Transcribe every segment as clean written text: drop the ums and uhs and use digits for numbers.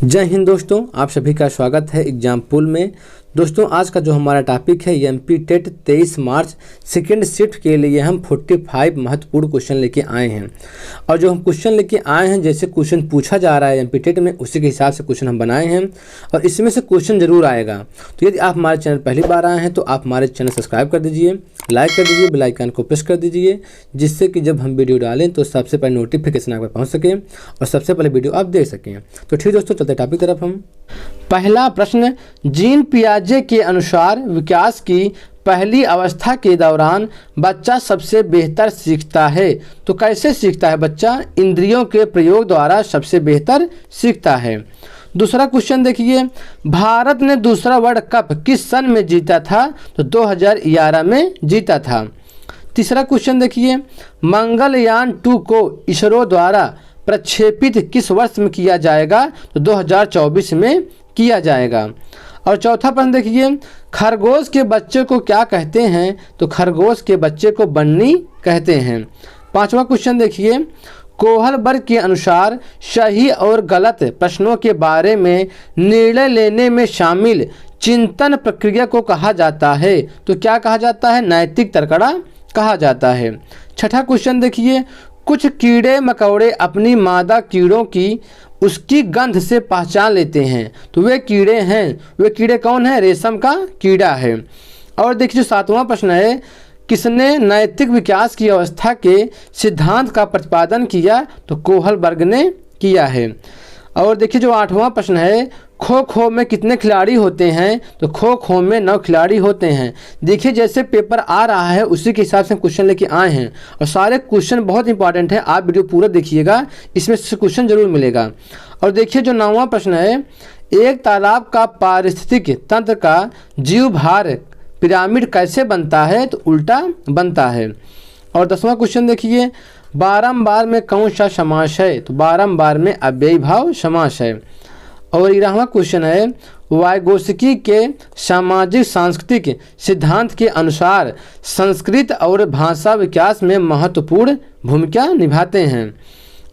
जय हिंद दोस्तों, आप सभी का स्वागत है एग्जाम पूल में। दोस्तों आज का जो हमारा टॉपिक है MP TET 23 March second shift के लिए हम 45 महत्वपूर्ण क्वेश्चन लेके आए हैं। और जो हम क्वेश्चन लेके आए हैं, जैसे क्वेश्चन पूछा जा रहा है एमपी टेट में, उसी के हिसाब से क्वेश्चन हम बनाए हैं और इसमें से क्वेश्चन जरूर आएगा। तो यदि आप हमारे चैनल पहली बार आए हैं तो आप हमारे चैनल सब्सक्राइब कर दीजिए, लाइक कर दीजिए, बेल आइकन को प्रेस कर दीजिए, जिससे कि जब हम वीडियो डालें तो सबसे पहले नोटिफिकेशन आप पहुँच सके और सबसे पहले वीडियो आप देख सकें। तो ठीक दोस्तों, चलते टॉपिक की तरफ। हम पहला प्रश्न, जीन पियाजे के अनुसार विकास की पहली अवस्था के दौरान बच्चा सबसे बेहतर सीखता है। तो कैसे सीखता है बच्चा? इंद्रियों के प्रयोग द्वारा सबसे बेहतर सीखता है। दूसरा क्वेश्चन देखिए, भारत ने दूसरा वर्ल्ड कप किस सन में जीता था? तो 2011 में जीता था। तीसरा क्वेश्चन देखिए, मंगलयान 2 को इसरो द्वारा प्रक्षेपित किस वर्ष में किया जाएगा? तो 2024 में किया जाएगा। और चौथा प्रश्न देखिए, खरगोश के बच्चे को क्या कहते हैं? तो खरगोश के बच्चे को बन्नी कहते हैं। पांचवा क्वेश्चन देखिए, कोहलबर्ग के अनुसार सही और गलत प्रश्नों के बारे में निर्णय लेने में शामिल चिंतन प्रक्रिया को कहा जाता है। तो क्या कहा जाता है? नैतिक तर्कड़ा कहा जाता है। छठा क्वेश्चन देखिए, कुछ कीड़े मकोड़े अपनी मादा कीड़ों की उसकी गंध से पहचान लेते हैं। तो वे कीड़े हैं, वे कीड़े कौन है? रेशम का कीड़ा है। और देखिए जो सातवां प्रश्न है, किसने नैतिक विकास की अवस्था के सिद्धांत का प्रतिपादन किया? तो कोहलबर्ग ने किया है। और देखिए जो आठवां प्रश्न है, खो खो में कितने खिलाड़ी होते हैं? तो खो खो में 9 खिलाड़ी होते हैं। देखिए जैसे पेपर आ रहा है उसी के हिसाब से क्वेश्चन लेके आए हैं और सारे क्वेश्चन बहुत इंपॉर्टेंट है, आप वीडियो पूरा देखिएगा, इसमें से क्वेश्चन जरूर मिलेगा। और देखिए जो 9वां प्रश्न है, एक तालाब का पारिस्थितिक तंत्र का जीव भार पिरामिड कैसे बनता है? तो उल्टा बनता है। और 10वां क्वेश्चन देखिए, बारंबार में कौन सा समास है? तो बारंबार में अव्ययी भाव समास है। और 11वां क्वेश्चन है, वाइगोत्स्की के सामाजिक सांस्कृतिक सिद्धांत के अनुसार संस्कृत और भाषा विकास में महत्वपूर्ण भूमिका निभाते हैं।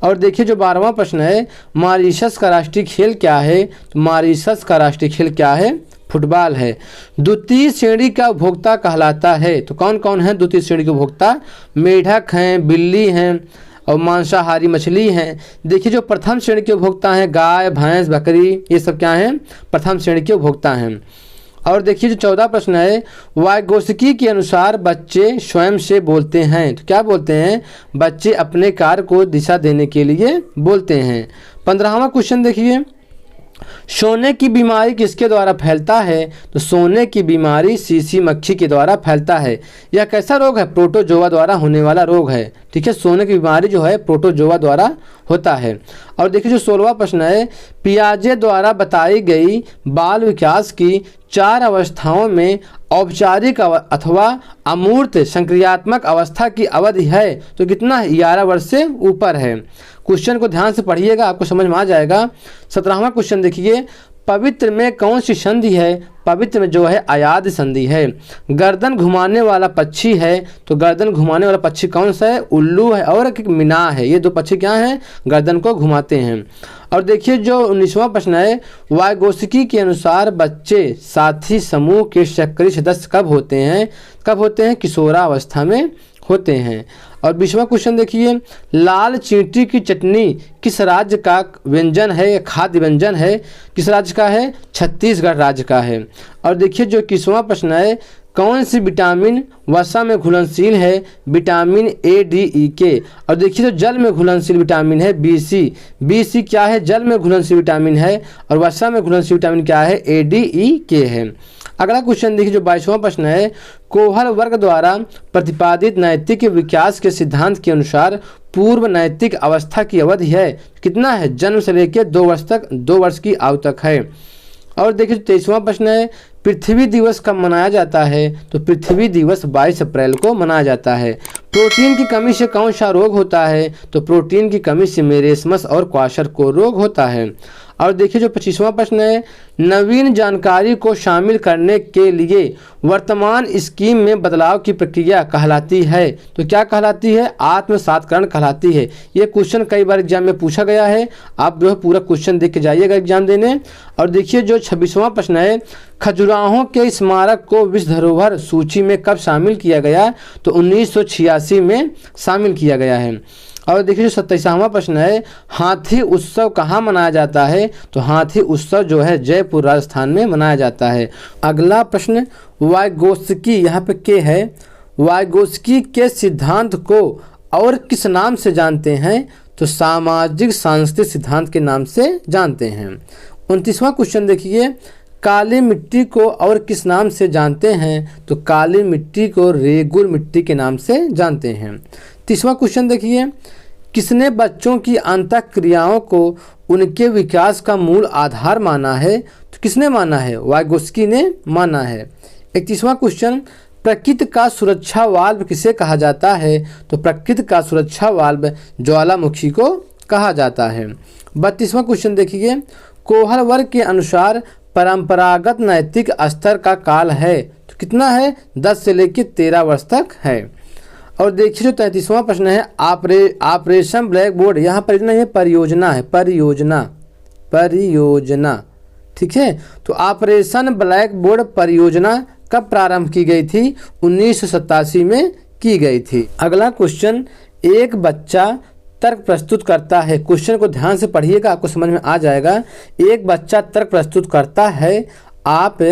और देखिए जो 12वां प्रश्न है, मॉरीशस का राष्ट्रीय खेल क्या है? तो मॉरीशस का राष्ट्रीय खेल क्या है? फुटबॉल है। द्वितीय श्रेणी का उपभोक्ता कहलाता है। तो कौन कौन है द्वितीय श्रेणी के उपभोक्ता? मेढक हैं, बिल्ली हैं और मांसाहारी मछली हैं। देखिए जो प्रथम श्रेणी के उपभोक्ता हैं, गाय, भैंस, बकरी, ये सब क्या हैं? प्रथम श्रेणी के उपभोक्ता हैं। और देखिए जो 14 प्रश्न है, वाइगोत्स्की के अनुसार बच्चे स्वयं से बोलते हैं। तो क्या बोलते हैं? बच्चे अपने कार्य को दिशा देने के लिए बोलते हैं। 15वां क्वेश्चन देखिए, सोने की बीमारी किसके द्वारा फैलता है? तो सोने की बीमारी सीसी मक्खी के द्वारा फैलता है। यह कैसा रोग है? प्रोटोजोआ द्वारा होने वाला रोग है। ठीक है, सोने की बीमारी जो है प्रोटोजोआ द्वारा होता है। और देखिए जो 16वां प्रश्न है, पियाजे द्वारा बताई गई बाल विकास की 4 अवस्थाओं में औपचारिक अथवा अमूर्त संक्रियात्मक अवस्था की अवधि है तो कितना है? 11 वर्ष से ऊपर है। क्वेश्चन को ध्यान से पढ़िएगा, आपको समझ में आ जाएगा। 17वां क्वेश्चन देखिए, पवित्र में कौन सी संधि है? पवित्र में जो है अयाद संधि है। गर्दन घुमाने वाला पक्षी है, तो गर्दन घुमाने वाला पक्षी कौन सा है? उल्लू है और एक मीना है। ये 2 पक्षी क्या हैं? गर्दन को घुमाते हैं। और देखिए जो 19वां प्रश्न है, वाइगोत्स्की के अनुसार बच्चे साथी समूह के सक्रिय सदस्य कब होते हैं? कब होते हैं? किशोरावस्था में होते हैं। और 20वां क्वेश्चन देखिए, लाल चींटी की चटनी किस राज्य का व्यंजन है या खाद्य व्यंजन है? किस राज्य का है? छत्तीसगढ़ राज्य का है। और देखिए जो 21वां प्रश्न है, कौन सी विटामिन वसा में घुलनशील है? विटामिन ए, डी, ई, के। और देखिए जो जल में घुलनशील विटामिन है BC। BC क्या है? जल में घुलनशील विटामिन है। और वसा में घुलनशील विटामिन क्या है? ADE है। अगला क्वेश्चन देखिए जो 22वां प्रश्न है, कोहलबर्ग द्वारा प्रतिपादित नैतिक विकास के सिद्धांत के अनुसार पूर्व नैतिक अवस्था की अवधि है कितना है? जन्म से लेकर 2 वर्ष तक, 2 वर्ष की आयु तक है। और देखिए 23वां प्रश्न है, पृथ्वी दिवस कब मनाया जाता है? तो पृथ्वी दिवस 22 अप्रैल को मनाया जाता है। प्रोटीन की कमी से कौन सा रोग होता है? तो प्रोटीन की कमी से मेरेस्मस और क्वाशर को रोग होता है। और देखिए जो 25वां प्रश्न है, नवीन जानकारी को शामिल करने के लिए वर्तमान स्कीम में बदलाव की प्रक्रिया कहलाती है। तो क्या कहलाती है? आत्मसातकरण कहलाती है। ये क्वेश्चन कई बार एग्जाम में पूछा गया है, आप जो है पूरा क्वेश्चन देख के जाइएगा एग्जाम देने। और देखिए जो 26वां प्रश्न है, खजुराहो के स्मारक को विश्व धरोहर सूची में कब शामिल किया गया? तो 1986 में शामिल किया गया है। और देखिए जो 27वां प्रश्न है, हाथी उत्सव कहाँ मनाया जाता है? तो हाथी उत्सव जो है जयपुर राजस्थान में मनाया जाता है। अगला प्रश्न, वाइगोत्स्की, यहाँ पे के है, वाइगोत्स्की के सिद्धांत को और किस नाम से जानते हैं? तो सामाजिक सांस्कृतिक सिद्धांत के नाम से जानते हैं। 29वां क्वेश्चन देखिए, काली मिट्टी को और किस नाम से जानते हैं? तो काली मिट्टी को रेगुर मिट्टी के नाम से जानते हैं। 30वां क्वेश्चन देखिए, किसने बच्चों की अंतःक्रियाओं को उनके विकास का मूल आधार माना है? तो किसने माना है? वाइगोत्स्की ने माना है। 31वां क्वेश्चन, प्रकृति का सुरक्षा वाल्व किसे कहा जाता है? तो प्रकृति का सुरक्षा वाल्व ज्वालामुखी को कहा जाता है। 32वां क्वेश्चन देखिए, कोहल वर्ग के अनुसार परंपरागत नैतिक स्तर का काल है तो कितना है? 10 से लेकर 13 वर्ष तक है। और देखिए जो 33वां प्रश्न है, ऑपरेशन ब्लैक बोर्ड, यहाँ पर इतना ये परियोजना है, परियोजना, ठीक है। तो ऑपरेशन ब्लैक बोर्ड परियोजना कब प्रारंभ की गई थी? 1987 में की गई थी। अगला क्वेश्चन, एक बच्चा तर्क प्रस्तुत करता है। क्वेश्चन को ध्यान से पढ़िएगा, आपको समझ में आ जाएगा। एक बच्चा तर्क प्रस्तुत करता है, आप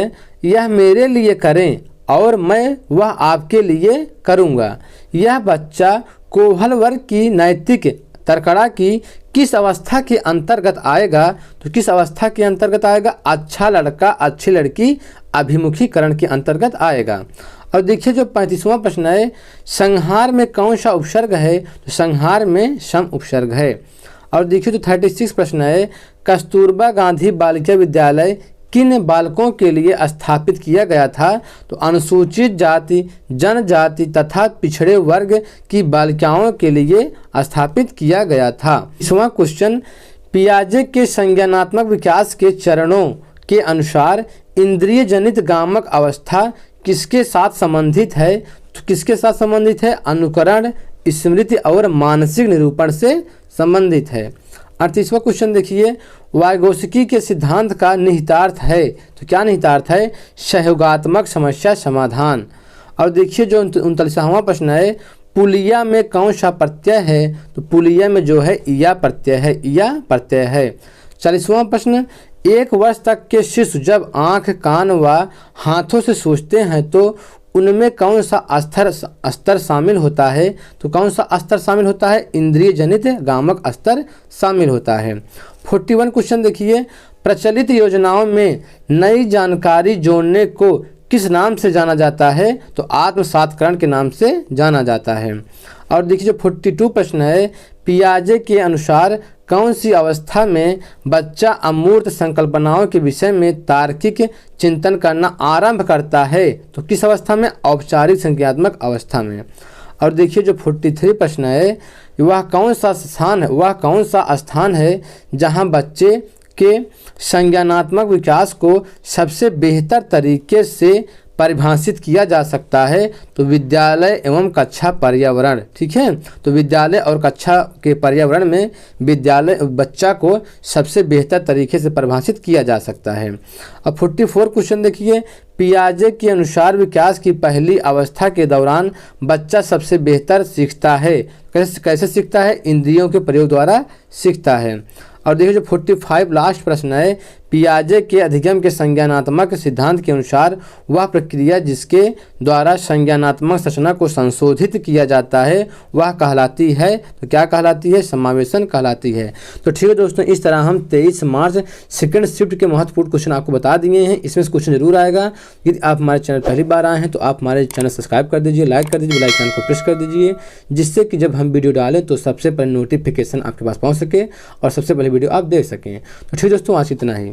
यह मेरे लिए करें और मैं वह आपके लिए करूँगा। यह बच्चा कोहल वर्ग की नैतिक तर्कड़ा की किस अवस्था के अंतर्गत आएगा? तो किस अवस्था के अंतर्गत आएगा? अच्छा लड़का अच्छी लड़की अभिमुखीकरण के अंतर्गत आएगा। और देखिए जो 35वां प्रश्न है, संहार में कौन सा उपसर्ग है? तो संहार में सम उपसर्ग है। और देखिए जो 36 प्रश्न है, कस्तूरबा गांधी बालिका विद्यालय किन बालकों के लिए स्थापित किया गया था? तो अनुसूचित जाति, जनजाति तथा पिछड़े वर्ग की बालिकाओं के लिए स्थापित किया गया था। 20वां क्वेश्चन, पियाजे के संज्ञानात्मक विकास के चरणों के अनुसार इंद्रिय जनित गामक अवस्था किसके साथ संबंधित है? तो किसके साथ संबंधित है? अनुकरण, स्मृति और मानसिक निरूपण से संबंधित है। 38वां क्वेश्चन देखिए, वाइगोत्स्की के सिद्धांत का निहितार्थ है। तो क्या निहितार्थ है? सहयोगात्मक समस्या समाधान। और देखिए जो 39वां प्रश्न है, पुलिया में कौन सा प्रत्यय है? तो पुलिया में जो है इया प्रत्यय है, इया प्रत्यय है। 40वां प्रश्न, एक वर्ष तक के शिशु जब आँख, कान व हाथों से सोचते हैं तो उनमें कौन सा स्तर शामिल होता है? तो कौन सा स्तर शामिल होता है? इंद्रिय जनित गामक स्तर शामिल होता है। 41 क्वेश्चन देखिए, प्रचलित योजनाओं में नई जानकारी जोड़ने को किस नाम से जाना जाता है? तो आत्मसातकरण के नाम से जाना जाता है। और देखिए जो 42 प्रश्न है, पियाजे के अनुसार कौन सी अवस्था में बच्चा अमूर्त संकल्पनाओं के विषय में तार्किक चिंतन करना आरंभ करता है? तो किस अवस्था में? औपचारिक संज्ञानात्मक अवस्था में। और देखिए जो 43 प्रश्न है, वह कौन सा स्थान है जहां बच्चे के संज्ञानात्मक विकास को सबसे बेहतर तरीके से परिभाषित किया जा सकता है? तो विद्यालय एवं कक्षा पर्यावरण, ठीक है। तो विद्यालय और कक्षा के पर्यावरण में बच्चा को सबसे बेहतर तरीके से परिभाषित किया जा सकता है। अब 44 क्वेश्चन देखिए, पियाजे के अनुसार विकास की पहली अवस्था के दौरान बच्चा सबसे बेहतर सीखता है। कैसे सीखता है? इंद्रियों के प्रयोग द्वारा सीखता है। और देखिए जो 45 लास्ट प्रश्न है, पियाजे के अधिगम के संज्ञानात्मक सिद्धांत के अनुसार वह प्रक्रिया जिसके द्वारा संज्ञानात्मक संरचना को संशोधित किया जाता है वह कहलाती है? तो क्या कहलाती है? समावेशन कहलाती है। तो ठीक है दोस्तों, इस तरह हम 23 मार्च सेकंड शिफ्ट के महत्वपूर्ण क्वेश्चन आपको बता दिए हैं। इसमें से क्वेश्चन जरूर आएगा। यदि आप हमारे चैनल पहली बार आए हैं तो आप हमारे चैनल सब्सक्राइब कर दीजिए, लाइक कर दीजिए, बेल आइकन को प्रेस कर दीजिए, जिससे कि जब हम वीडियो डालें तो सबसे पहले नोटिफिकेशन आपके पास पहुँच सके और सबसे पहले वीडियो आप देख सकें। तो ठीक दोस्तों, आज इतना ही।